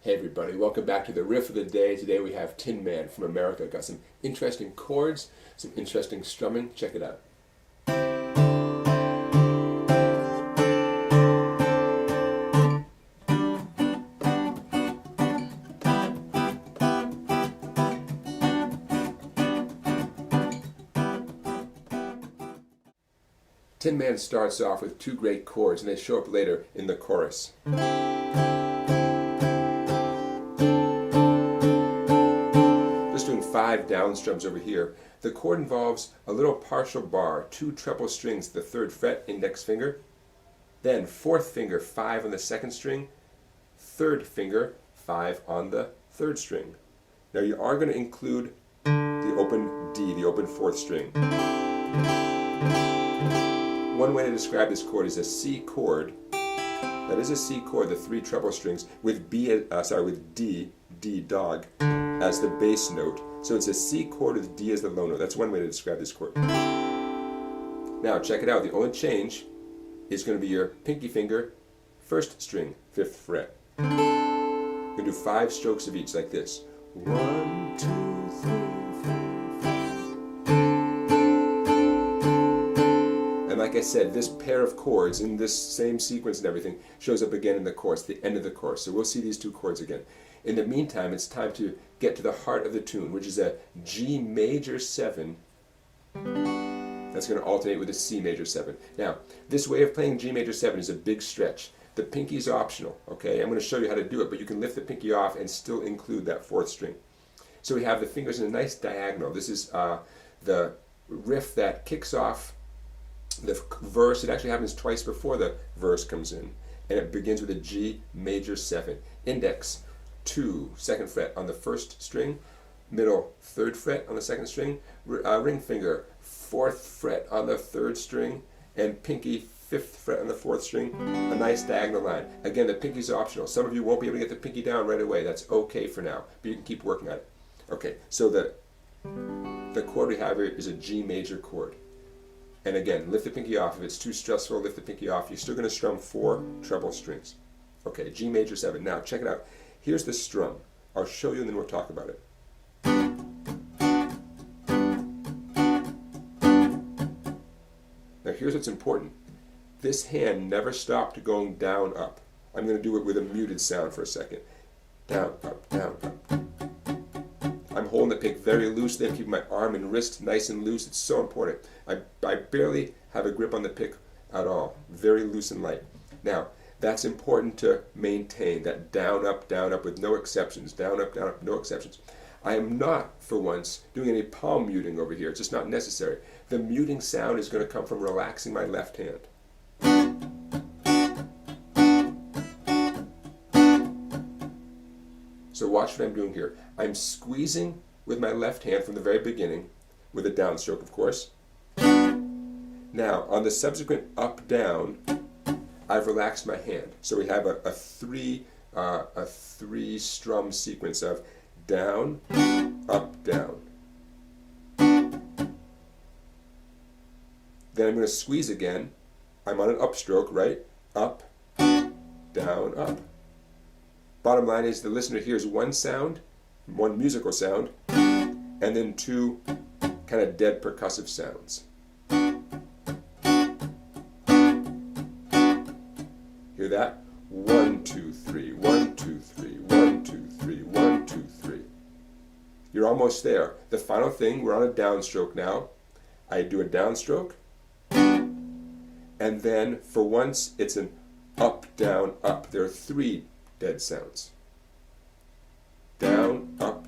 Hey everybody, welcome back to the riff of the day. Today we have Tin Man from America. Got some interesting chords, some interesting strumming. Check it out. Tin Man starts off with two great chords and they show up later in the chorus. Doing 5 down strums over here. The chord involves a little partial bar, 2 treble strings at the 3rd fret, index finger, then 4th finger 5 on the 2nd string, 3rd finger 5 on the 3rd string. Now you are going to include the open D, the open 4th string. One way to describe this chord is a C chord. That is a C chord, the 3 treble strings, with D, D dog, as the bass note. So it's a C chord with D as the low note. That's one way to describe this chord. Now check it out. The only change is going to be your pinky finger, 1st string, 5th fret. You're going to do 5 strokes of each like this. 1, 2, 3, 4, 5. And like I said, this pair of chords in this same sequence and everything shows up again in the chorus, the end of the chorus. So we'll see these 2 chords again. In the meantime, it's time to get to the heart of the tune, which is a G major 7. That's going to alternate with a C major 7. Now, this way of playing G major 7 is a big stretch. The pinky is optional, okay? I'm going to show you how to do it, but you can lift the pinky off and still include that 4th string. So we have the fingers in a nice diagonal. This is the riff that kicks off the verse. It actually happens twice before the verse comes in, and it begins with a G major 7. Index 2, 2nd fret on the 1st string, middle 3rd fret on the 2nd string, ring finger 4th fret on the 3rd string, and pinky 5th fret on the 4th string. A nice diagonal line. Again, the pinky's optional. Some of you won't be able to get the pinky down right away. That's okay for now, but you can keep working on it. Okay, so the chord we have here is a G major chord. And again, lift the pinky off. If it's too stressful, lift the pinky off. You're still going to strum 4 treble strings. Okay, G major 7. Now, check it out. Here's the strum. I'll show you and then we'll talk about it. Now here's what's important. This hand never stopped going down, up. I'm going to do it with a muted sound for a second. Down, up, down, up. I'm holding the pick very loosely. I'm keeping my arm and wrist nice and loose. It's so important. I barely have a grip on the pick at all. Very loose and light. Now, that's important to maintain, that down, up with no exceptions. Down, up, no exceptions. I am not, for once, doing any palm muting over here. It's just not necessary. The muting sound is going to come from relaxing my left hand. So watch what I'm doing here. I'm squeezing with my left hand from the very beginning, with a downstroke, of course. Now, on the subsequent up, down, I've relaxed my hand. So we have a 3 strum sequence of down, up, down. Then I'm going to squeeze again. I'm on an upstroke, right? Up, down, up. Bottom line is the listener hears one sound, one musical sound, and then 2 kind of dead percussive sounds. Hear that? 1, 2, 3, 1, 2, 3, 1, 2, 3, 1, 2, 3. You're almost there. The final thing, we're on a downstroke now. I do a downstroke, and then for once it's an up, down, up. There are 3 dead sounds. Down, up.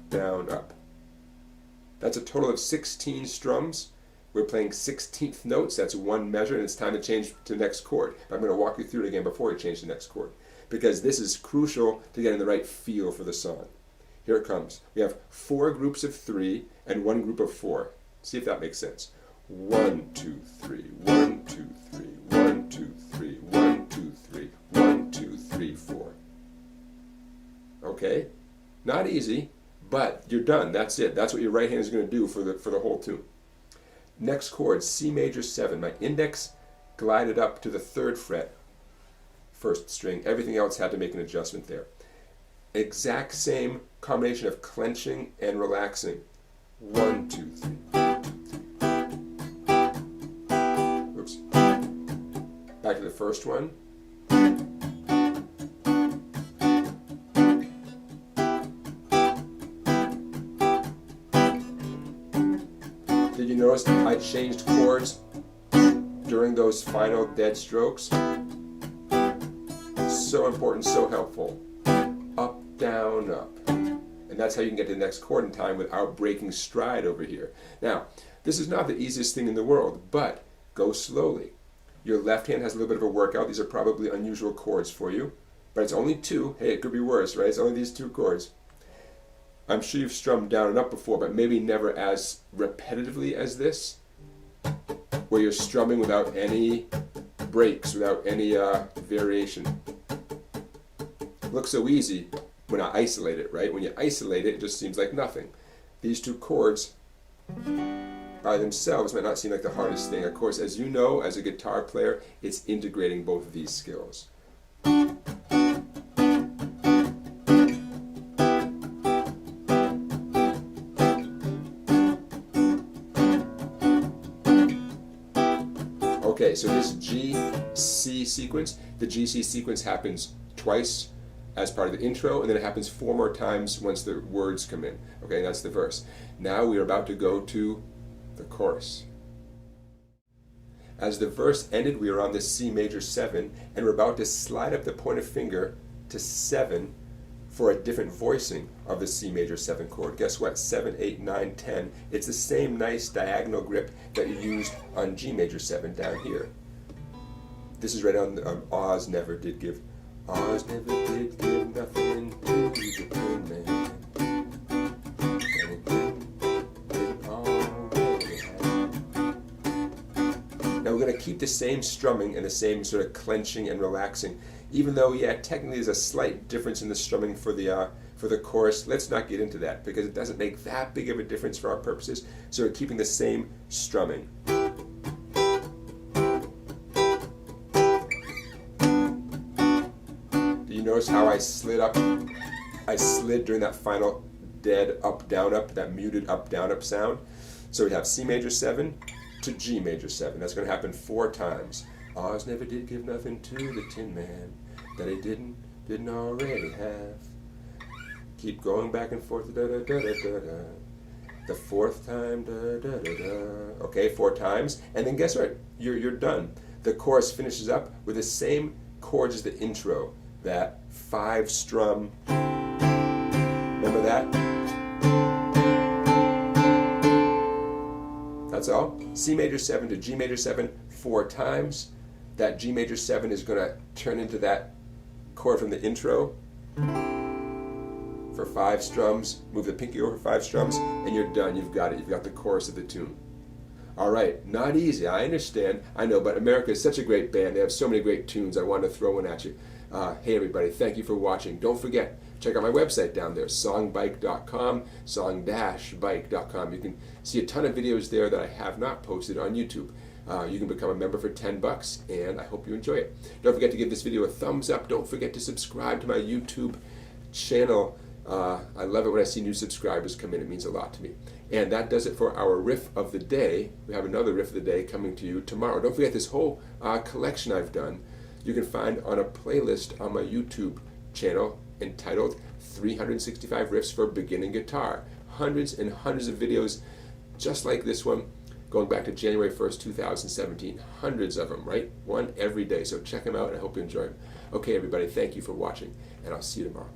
That's a total of 16 strums. We're playing 16th notes. That's 1 measure, and it's time to change to the next chord. I'm going to walk you through it again before we change the next chord, because this is crucial to getting the right feel for the song. Here it comes. We have 4 groups of 3 and 1 group of 4. See if that makes sense. 1, 2, 3, 1, 2, 3, 1, 2, 3, 1, 2, 3, 1, 2, 3, 4. Okay? Not easy, but you're done. That's it. That's what your right hand is going to do for the whole tune. Next chord, C major 7. My index glided up to the 3rd fret, 1st string. Everything else had to make an adjustment there. exact same combination of clenching and relaxing. 1, 2, 3. Oops. Back to the first one. Did you notice I changed chords during those final dead strokes? So important, so helpful. Up, down, up. And that's how you can get to the next chord in time without breaking stride over here. Now, this is not the easiest thing in the world, but go slowly. Your left hand has a little bit of a workout. These are probably unusual chords for you, but it's only 2. Hey, it could be worse, right? It's only these 2 chords. I'm sure you've strummed down and up before, but maybe never as repetitively as this, where you're strumming without any breaks, without any variation. It looks so easy when I isolate it, right? When you isolate it, it just seems like nothing. These 2 chords by themselves might not seem like the hardest thing. Of course, as you know, as a guitar player, it's integrating both of these skills. Okay, so this G-C sequence, the G-C sequence happens twice as part of the intro, and then it happens 4 more times once the words come in. Okay, that's the verse. Now we are about to go to the chorus. As the verse ended, we are on this C major 7, and we're about to slide up the pointer finger to 7 for a different voicing of the C major 7 chord. Guess what? 7, 8, 9, 10. It's the same nice diagonal grip that you used on G major 7 down here. This is right on Oz never did give. Oz never did give nothing to the poor man. Now we're going to keep the same strumming and the same sort of clenching and relaxing, even though, yeah, technically there's a slight difference in the strumming for the chorus. Let's not get into that because it doesn't make that big of a difference for our purposes. So we're keeping the same strumming. You notice how I slid up? I slid during that final dead up down up, that muted up down up sound. So we have C major 7 to G major 7. That's going to happen 4 times. Oz never did give nothing to the Tin Man that he didn't already have. Keep going back and forth. Da, da, da, da, da, da. The 4th time. Da, da, da, da. Okay, 4 times, and then guess what? You're done. The chorus finishes up with the same chords as the intro. That 5 strum, remember that? That's all. C major 7 to G major 7 4 times. That G major 7 is going to turn into that chord from the intro for 5 strums. Move the pinky over 5 strums, and you're done. You've got it. You've got the chorus of the tune. All right, not easy. I understand. I know, but America is such a great band. They have so many great tunes. I wanted to throw one at you. Hey everybody, thank you for watching. Don't forget, check out my website down there, songbike.com, song-bike.com. You can see a ton of videos there that I have not posted on YouTube. You can become a member for $10, and I hope you enjoy it. Don't forget to give this video a thumbs up. Don't forget to subscribe to my YouTube channel. I love it when I see new subscribers come in. It means a lot to me. And that does it for our riff of the day. We have another riff of the day coming to you tomorrow. Don't forget this whole collection I've done you can find on a playlist on my YouTube channel entitled 365 Riffs for Beginning Guitar. Hundreds and hundreds of videos just like this one going back to January 1st, 2017. Hundreds of them, right? One every day. So check them out, and I hope you enjoy them. Okay, everybody, thank you for watching, and I'll see you tomorrow.